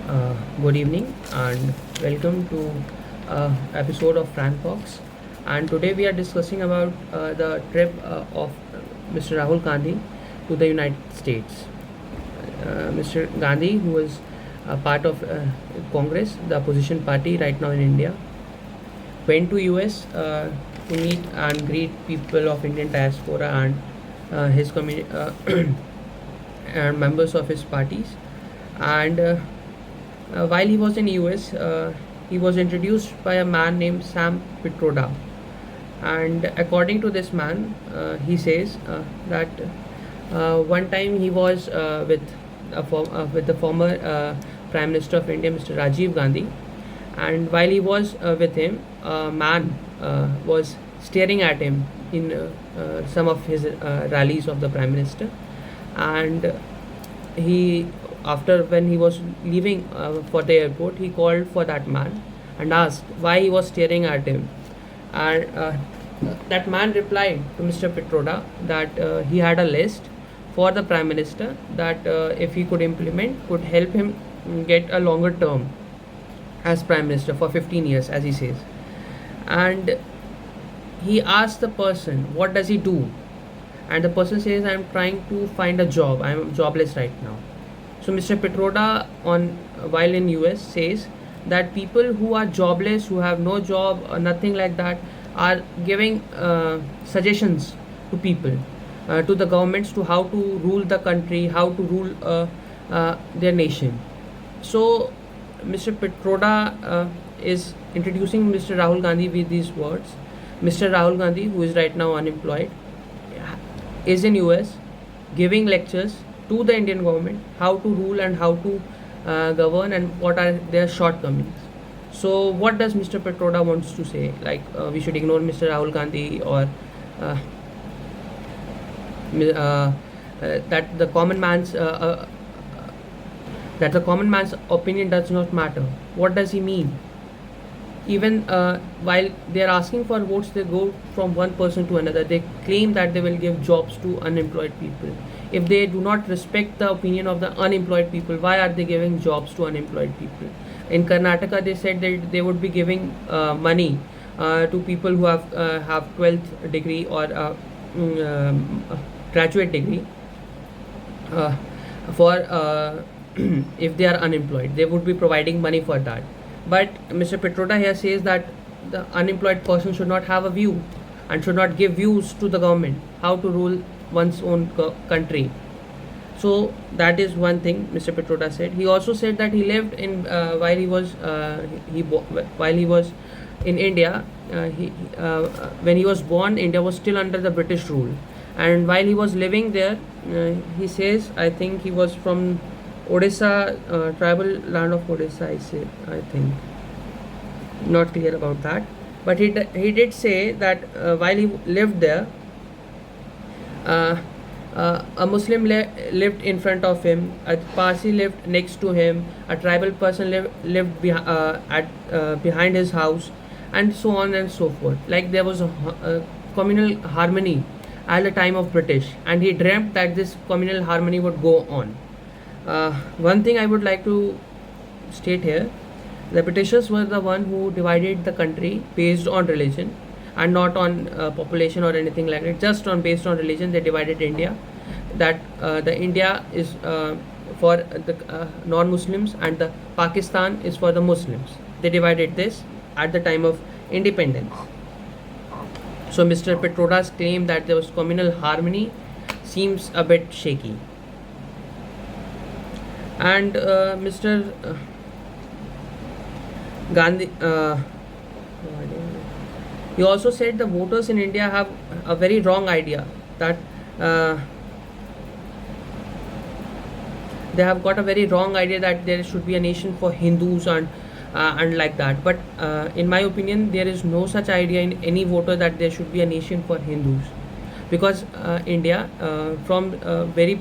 Good evening and welcome to episode of Frank Fox. And today we are discussing about the trip of Mr. Rahul Gandhi to the United States. Mr. Gandhi, who was a part of Congress, the opposition party right now in India, went to US to meet and greet people of Indian diaspora and his community and members of his parties. And while he was in US, he was introduced by a man named Sam Pitroda. And according to this man, he says that one time he was with the former Prime Minister of India, Mr. Rajiv Gandhi, and while he was with him, a man was staring at him in some of his rallies of the Prime Minister, and he after when he was leaving for the airport, he called for that man and asked why he was staring at him, and that man replied to Mr. Pitroda that he had a list for the Prime Minister that if he could implement, could help him get a longer term as Prime Minister for 15 years, as he says. And he asked the person, what does he do? And the person says, I'm trying to find a job, I'm jobless right now. So Mr. Pitroda, while in US, says that people who are jobless, who have no job or nothing like that, are giving suggestions to people, to the governments, to how to rule the country, how to rule their nation. So Mr. Pitroda is introducing Mr. Rahul Gandhi with these words. Mr. Rahul Gandhi, who is right now unemployed, is in US giving lectures to the Indian government how to rule and how to govern and what are their shortcomings. So what does Mr. Pitroda wants to say? Like we should ignore Mr. Rahul Gandhi, or that the common man's opinion does not matter. What does he mean? Even while they are asking for votes, they go from one person to another. They claim that they will give jobs to unemployed people. If they do not respect the opinion of the unemployed people, why are they giving jobs to unemployed people? In Karnataka, they said that they would be giving money to people who have 12th degree or graduate degree for if they are unemployed. They would be providing money for that. But Mr. Pitroda here says that the unemployed person should not have a view and should not give views to the government how to rule one's own country. So that is one thing Mr. Pitroda said. He also said that he lived in while he was in India. When he was born, India was still under the British rule, and while he was living there, he says, I think he was from Odisha, tribal land of Odisha. I think, not clear about that, but he did say that while he lived there, a Muslim lived in front of him, a Parsi lived next to him, a tribal person lived behind his house, and so on and so forth. Like there was a communal harmony at the time of British, and he dreamt that this communal harmony would go on. One thing I would like to state here, the Britishers were the one who divided the country based on religion and not on population or anything like that. Just based on religion, they divided India. That the India is for the non-Muslims and the Pakistan is for the Muslims. They divided this at the time of independence. So Mr. Pitroda's claim that there was communal harmony seems a bit shaky. And Mr. Gandhi, he also said the voters in India have a very wrong idea that they have got a very wrong idea that there should be a nation for Hindus and like that. But in my opinion, there is no such idea in any voter that there should be a nation for Hindus, because India from very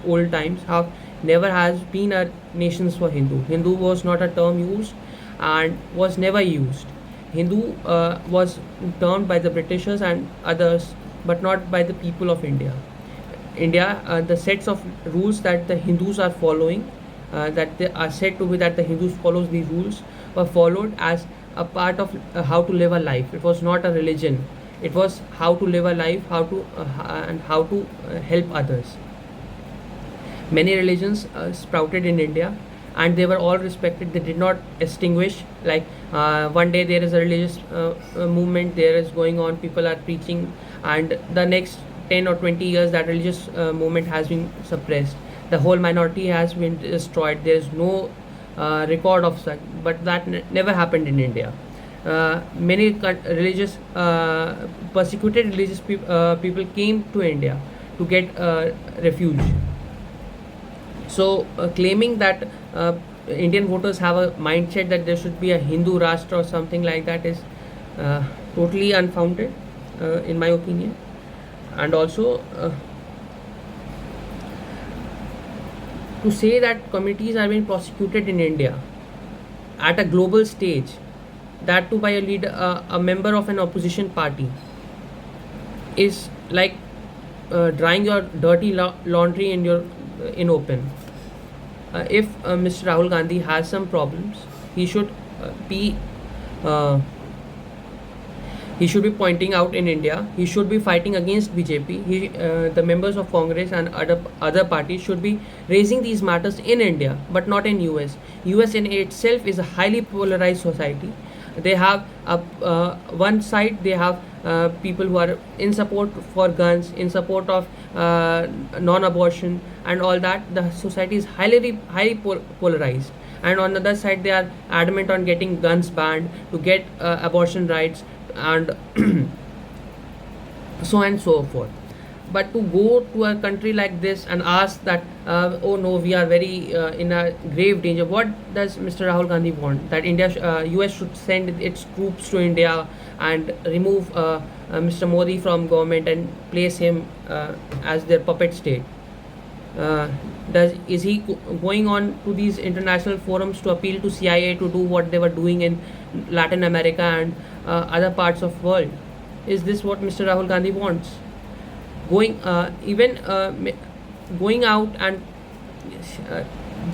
old times have never has been a nations for Hindu. Hindu was not a term used and was never used. Hindu was termed by the Britishers and others, but not by the people of India. The sets of rules that the Hindus are following that they are said to be that the Hindus follows these rules were followed as a part of how to live a life. It was not a religion. It was how to live a life, how to help others. Many religions sprouted in India, and they were all respected. They did not extinguish. Like one day there is a religious movement, there is going on, people are preaching, and the next 10 or 20 years that religious movement has been suppressed. The whole minority has been destroyed. There is no record of such, but that never happened in India. Many religious persecuted religious people came to India to get refuge. So, claiming that Indian voters have a mindset that there should be a Hindu Rashtra or something like that is totally unfounded, in my opinion. And also, to say that communities are being prosecuted in India at a global stage, that too by a leader, a member of an opposition party, is like drying your dirty laundry in open. If Mr. Rahul Gandhi has some problems, he should be uh, he should be pointing out in India. He should be fighting against BJP. The members of Congress and other parties should be raising these matters in India, but not in US. US in itself is a highly polarized society. They have one side, they have people who are in support for guns, in support of non-abortion and all that. The society is highly polarized, and on the other side they are adamant on getting guns banned, to get abortion rights, and so and so forth. But to go to a country like this and ask that, oh no, we are very in a grave danger. What does Mr. Rahul Gandhi want? That US should send its troops to India and remove Mr. Modi from government and place him as their puppet state? Is he going on to these international forums to appeal to CIA to do what they were doing in Latin America and other parts of world? Is this what Mr. Rahul Gandhi wants? Going out and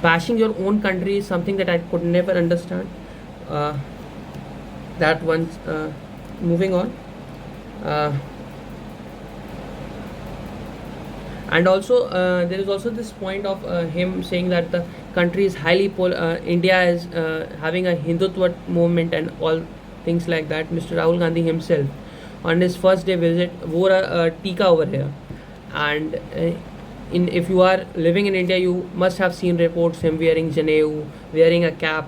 bashing your own country is something that I could never understand. That once Moving on. And also there is also this point of him saying that the country is India is having a Hindutva movement and all things like that. Mr. Rahul Gandhi himself on his first day visit wore a tika over here, and if you are living in India, you must have seen reports him wearing janeu, wearing a cap,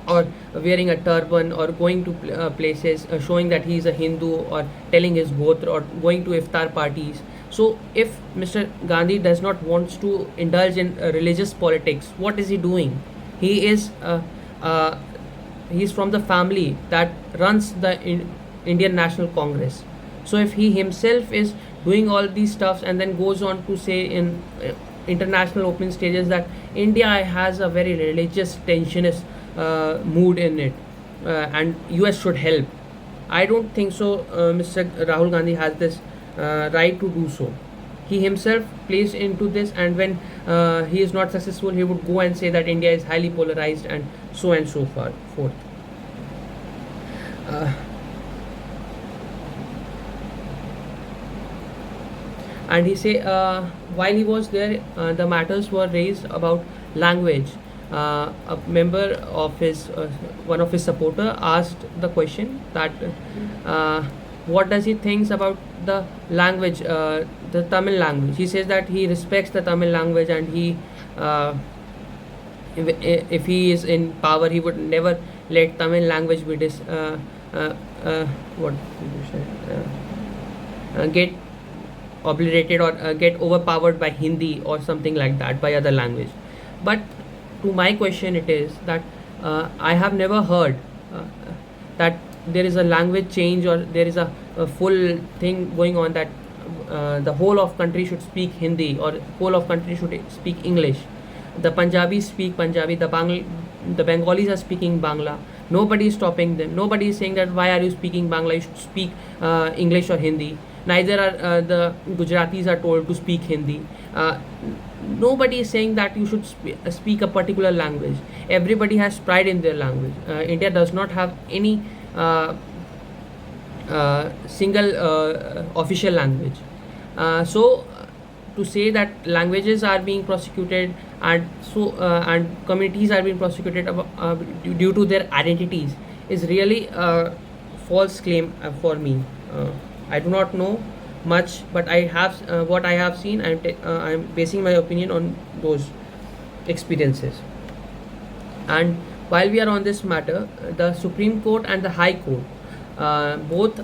or wearing a turban, or going to places showing that he is a Hindu, or telling his gotra, or going to iftar parties. So if Mr. Gandhi does not wants to indulge in religious politics, what is he doing? He is from the family that runs the Indian National Congress. So if he himself is doing all these stuffs and then goes on to say in international open stages that India has a very religious tensionist mood in it, and US should help, I don't think so. Mr. Rahul Gandhi has this right to do so. He himself plays into this, and when he is not successful, he would go and say that India is highly polarized and so forth. And he say while he was there, the matters were raised about language. A member of his one of his supporter asked the question that what does he thinks about the language, the Tamil language. He says that he respects the Tamil language, and he if he is in power, he would never let Tamil language be what did you say? Get obliterated, or get overpowered by Hindi or something like that, by other language. But to my question, it is that I have never heard that there is a language change, or there is a full thing going on that the whole of country should speak Hindi, or whole of country should speak English. The Punjabis speak Punjabi, the Bengalis are speaking Bangla. Nobody is stopping them. Nobody is saying that why are you speaking Bangla? You should speak English or Hindi. Neither are the Gujaratis are told to speak Hindi. uh, nobody is saying that you should speak a particular language. Everybody has pride in their language. India does not have any uh, single official language. So to say that languages are being prosecuted, and communities are being prosecuted due to their identities is really a false claim for me. uh, I do not know much, but I have what I have seen. I'm basing my opinion on those experiences. And while we are on this matter, the Supreme Court and the High Court both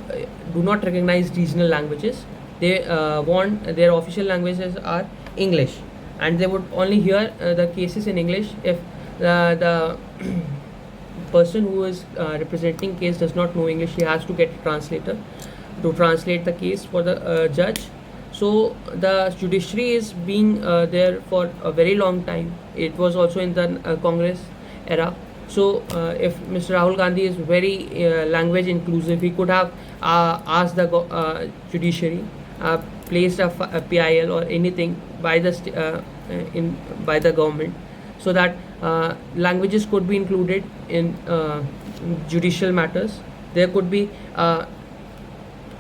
do not recognize regional languages. They want their official languages are English, and they would only hear the cases in English if the person who is representing case does not know English. He has to get a translator to translate the case for the judge. So the judiciary is being there for a very long time. It was also in the Congress era. So if Mr. Rahul Gandhi is very language inclusive, he could have asked the judiciary, placed a PIL or anything by the by the government, so that languages could be included in judicial matters. There could be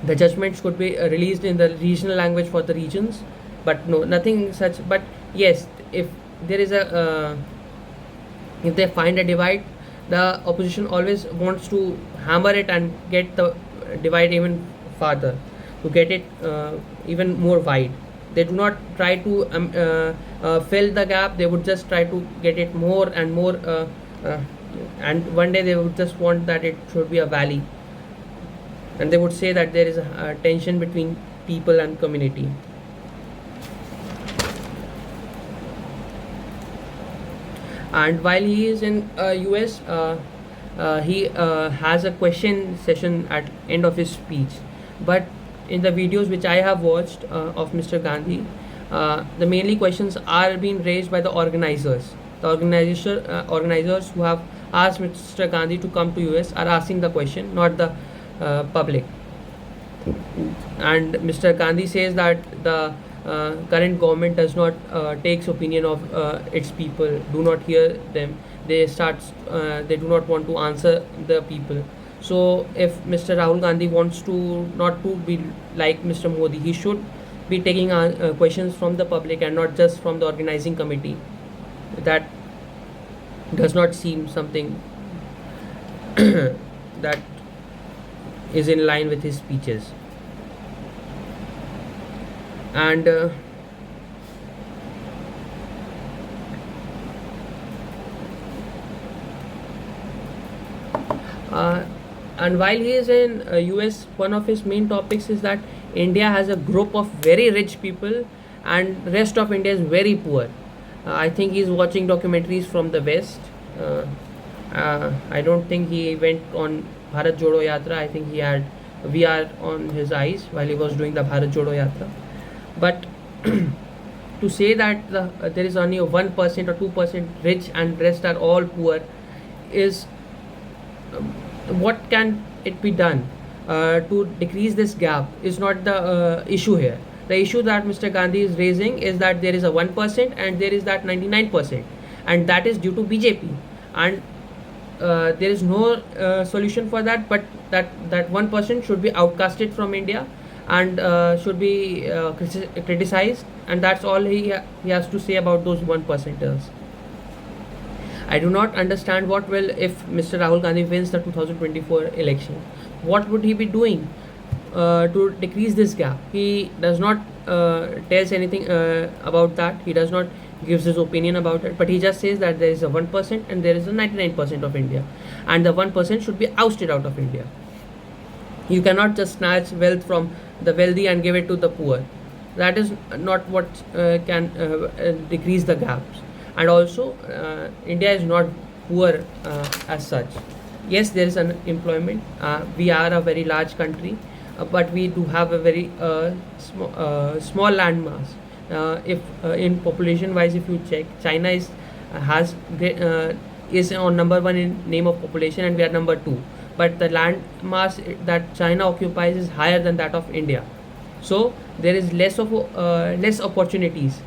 the judgments could be released in the regional language for the regions, but no, nothing such. But yes, if there is a if they find a divide, the opposition always wants to hammer it and get the divide even farther, to get it even more wide. They do not try to fill the gap. They would just try to get it more and more, and one day they would just want that it should be a valley, and they would say that there is a tension between people and community. And while he is in US, he has a question session at end of his speech. But in the videos which I have watched of Mr. Gandhi, the mainly questions are being raised by the organizers. The organizers who have asked Mr. Gandhi to come to US are asking the question, not the public. And Mr. Gandhi says that the current government does not takes opinion of its people, do not hear them. They do not want to answer the people. So if Mr. Rahul Gandhi wants to not to be like Mr. Modi, he should be taking questions from the public and not just from the organizing committee. That does not seem something that is in line with his speeches. And and while he is in US, one of his main topics is that India has a group of very rich people and rest of India is very poor. I think he's watching documentaries from the West. I don't think he went on Bharat Jodo Yatra. I think he had VR on his eyes while he was doing the Bharat Jodo Yatra. But to say that there is only a 1% or 2% rich and rest are all poor is what can it be done to decrease this gap is not the issue here. The issue that Mr. Gandhi is raising is that there is a 1% and there is that 99%, and that is due to BJP, and there is no solution for that, but that 1% should be outcasted from India and should be criticized, and that's all he has to say about those 1%ers. I do not understand what will, if Mr. Rahul Gandhi wins the 2024 election, what would he be doing to decrease this gap? He does not tells anything about that. He does not gives his opinion about it, but he just says that there is a 1% and there is a 99% of India, and the 1% should be ousted out of India. You cannot just snatch wealth from the wealthy and give it to the poor. That is not what can decrease the gaps. And also, India is not poor as such. Yes, there is unemployment. We are a very large country, but we do have a very small land mass. If in population wise, if you check, China is on number one in name of population, and we are number two. But the land mass that China occupies is higher than that of India. So there is less opportunities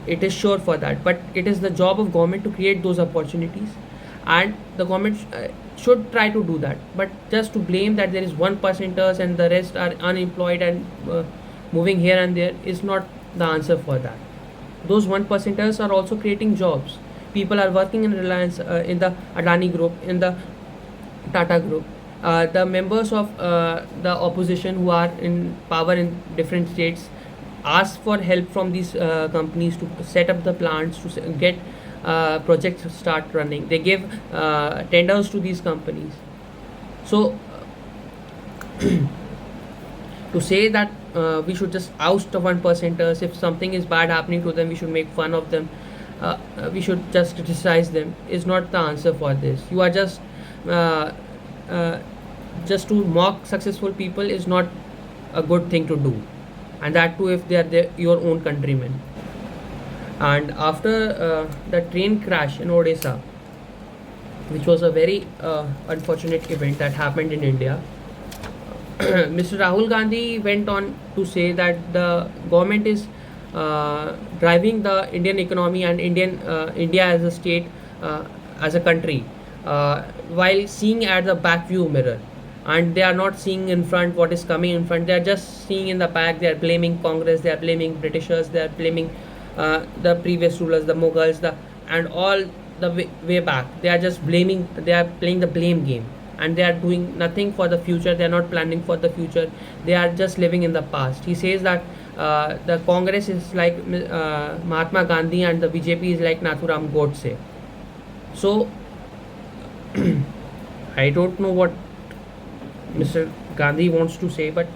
it is sure for that, but it is the job of government to create those opportunities, and the government should try to do that. But just to blame that there is 1%ers and the rest are unemployed and moving here and there is not the answer for that. Those 1%ers are also creating jobs. People are working in Reliance, in the Adani group, in the Tata group. The members of the opposition who are in power in different states ask for help from these companies to set up the plants, to get projects start running. They give tenders to these companies. So to say that we should just oust the 1%ers, if something is bad happening to them we should make fun of them, we should just criticize them, is not the answer for this. You are uh, uh, just to mock successful people is not a good thing to do, and that too if they are your own countrymen. And after the train crash in Odisha, which was a very unfortunate event that happened in India, Mr. Rahul Gandhi went on to say that the government is driving the Indian economy and India as a state, as a country, while seeing at the back view mirror, and they are not seeing in front what is coming in front. They are just seeing in the back. They are blaming Congress, they are blaming Britishers, they are blaming the previous rulers, the Mughals, and all the way back. They are just blaming. They are playing the blame game, and they are doing nothing for the future. They are not planning for the future. They are just living in the past. He says that the Congress is like Mahatma Gandhi, and the BJP is like Nathuram Godse. So I don't know what Mr. Gandhi wants to say, but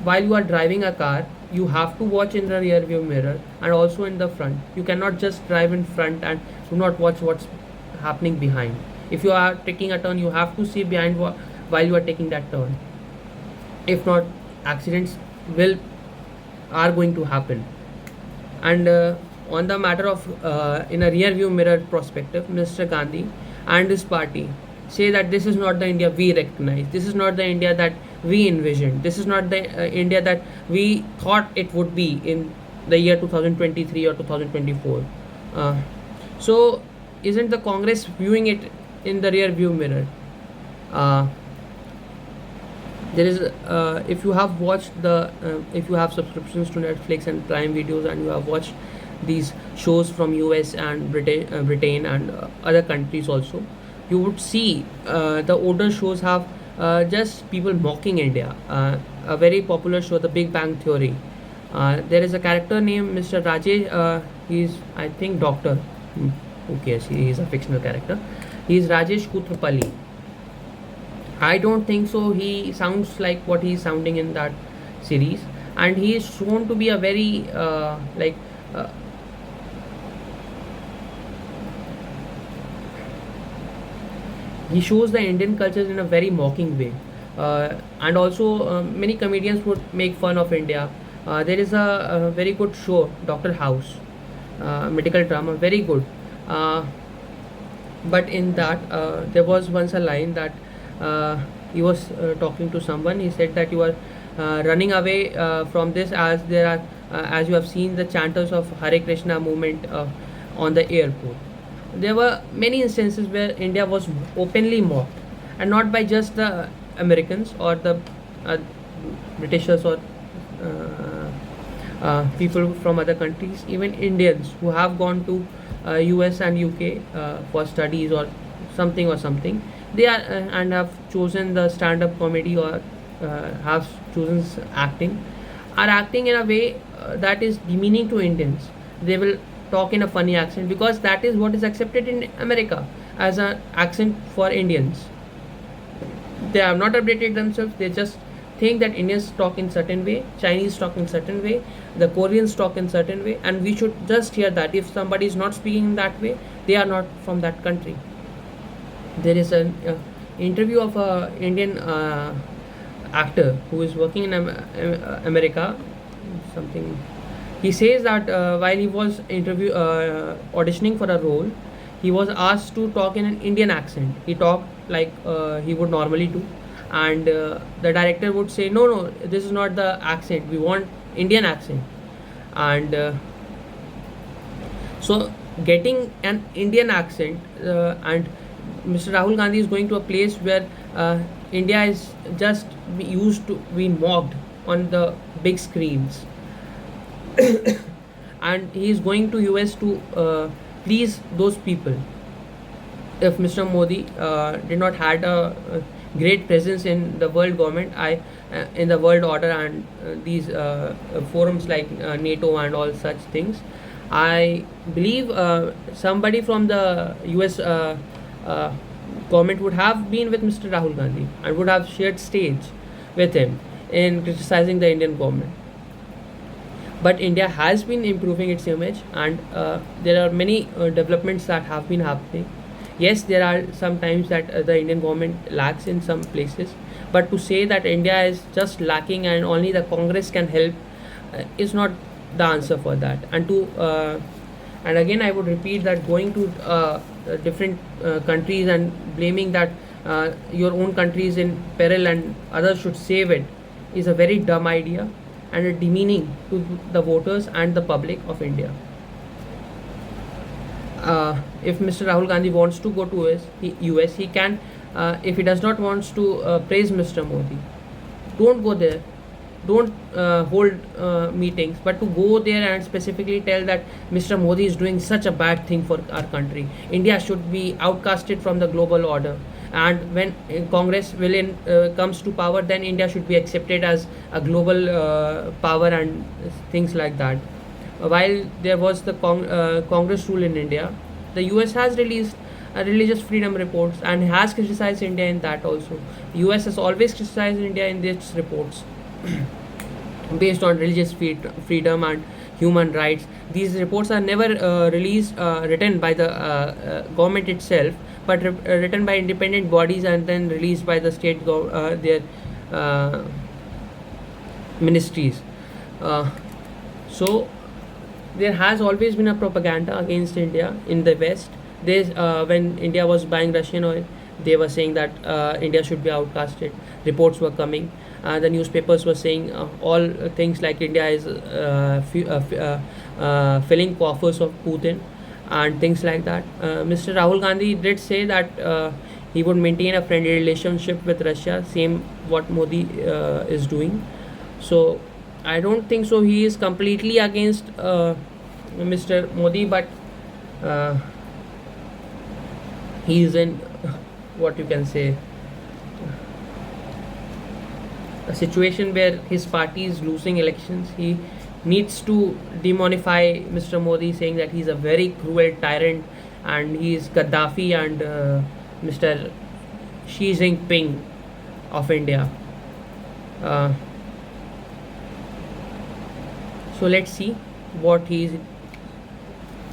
while you are driving a car, you have to watch in the rear view mirror and also in the front. You cannot just drive in front and do not watch what's happening behind. If you are taking a turn, you have to see behind while you are taking that turn. If not, accidents will are going to happen. And on the matter of in a rear view mirror perspective, Mr. Gandhi and his party say that this is not the India we recognize. This is not the India that we envisioned. This is not the India that we thought it would be in the year 2023 or 2024. So, isn't the Congress viewing it in the rear view mirror? Uh, there is, if you have watched if you have subscriptions to Netflix and Prime Videos, and you have watched these shows from US and Britain and other countries also, you would see the older shows have just people mocking India. A very popular show, The Big Bang Theory. There is a character named Mr. Rajesh. He's, I think, doctor. Who cares? He is a fictional character. He is Rajesh Kutrapalli. I don't think so. He sounds like what he is sounding in that series, and he is shown to be a very he shows the Indian cultures in a very mocking way, and also many comedians would make fun of India. There is a very good show, Doctor House, medical drama, very good. Uh, but in that, there was once a line that he was talking to someone. He said that you are running away from this, as there are, as you have seen the chanters of Hare Krishna movement on the airport. There were many instances where India was openly mocked, and not by just the Americans or the uh, Britishers or people from other countries. Even Indians who have gone to US and UK for studies or something, they are and have chosen the stand-up comedy, or have chosen acting, are acting in a way that is demeaning to Indians. They will talk in a funny accent because that is what is accepted in America as an accent for Indians. They have not updated themselves. They just think that Indians talk in certain way, Chinese talk in certain way, the Koreans talk in certain way, and we should just hear that. If somebody is not speaking in that way, they are not from that country. There is an interview of a Indian actor who is working in America, something. He says that while he was auditioning for a role, he was asked to talk in an Indian accent. He talked like he would normally do, and the director would say, "No, this is not the accent. We want Indian accent." And So getting an Indian accent, and Mr. Rahul Gandhi is going to a place where India is just used to be mocked on the big screens, and he is going to US to please those people. If Mr. Modi did not had a great presence in the world government, in the world order, and these forums like NATO and all such things, I believe somebody from the US uh, government would have been with Mr. Rahul Gandhi and would have shared stage with him in criticizing the Indian government. But India has been improving its image, and there are many developments that have been happening. Yes, there are some times that the Indian government lacks in some places, but to say that India is just lacking and only the Congress can help is not the answer for that. And again, I would repeat that going to different countries and blaming that your own country is in peril and others should save it is a very dumb idea and a demeaning to the voters and the public of India. If Mr. Rahul Gandhi wants to go to US, he can. If he does not wants to praise Mr. Modi, don't go there. Don't hold meetings, but to go there and specifically tell that Mr. Modi is doing such a bad thing for our country. India should be outcasted from the global order. And when Congress comes to power, then India should be accepted as a global power and things like that. While there was the Congress rule in India, the US has released religious freedom reports and has criticized India in that also. US has always criticized India in its reports based on religious freedom and human rights. These reports are never written by the government itself, but written by independent bodies and then released by the their ministries. So there has always been a propaganda against India in the West. When India was buying Russian oil, they were saying that India should be outcasted. Reports were coming. The newspapers were saying all things like India is filling coffers of Putin and things like that. Mr. Rahul Gandhi did say that he would maintain a friendly relationship with Russia, same what Modi is doing. So I don't think so. He is completely against Mr. Modi, but he is in what you can say a situation where his party is losing elections. He needs to demonify Mr. Modi, saying that he's a very cruel tyrant and he is Gaddafi and Mr. Xi Jinping of India. So let's see what he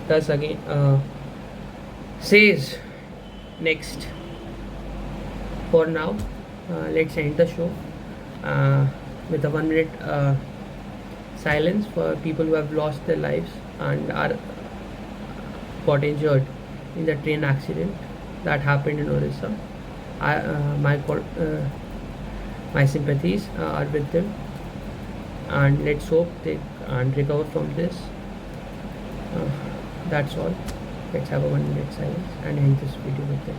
does again. Says next. For now, let's end the show with a 1 minute silence for people who have lost their lives and are got injured in the train accident that happened in Orissa. My sympathies are with them, and let's hope they and recover from this. That's all. Let's have a 1 minute silence and end this video with that.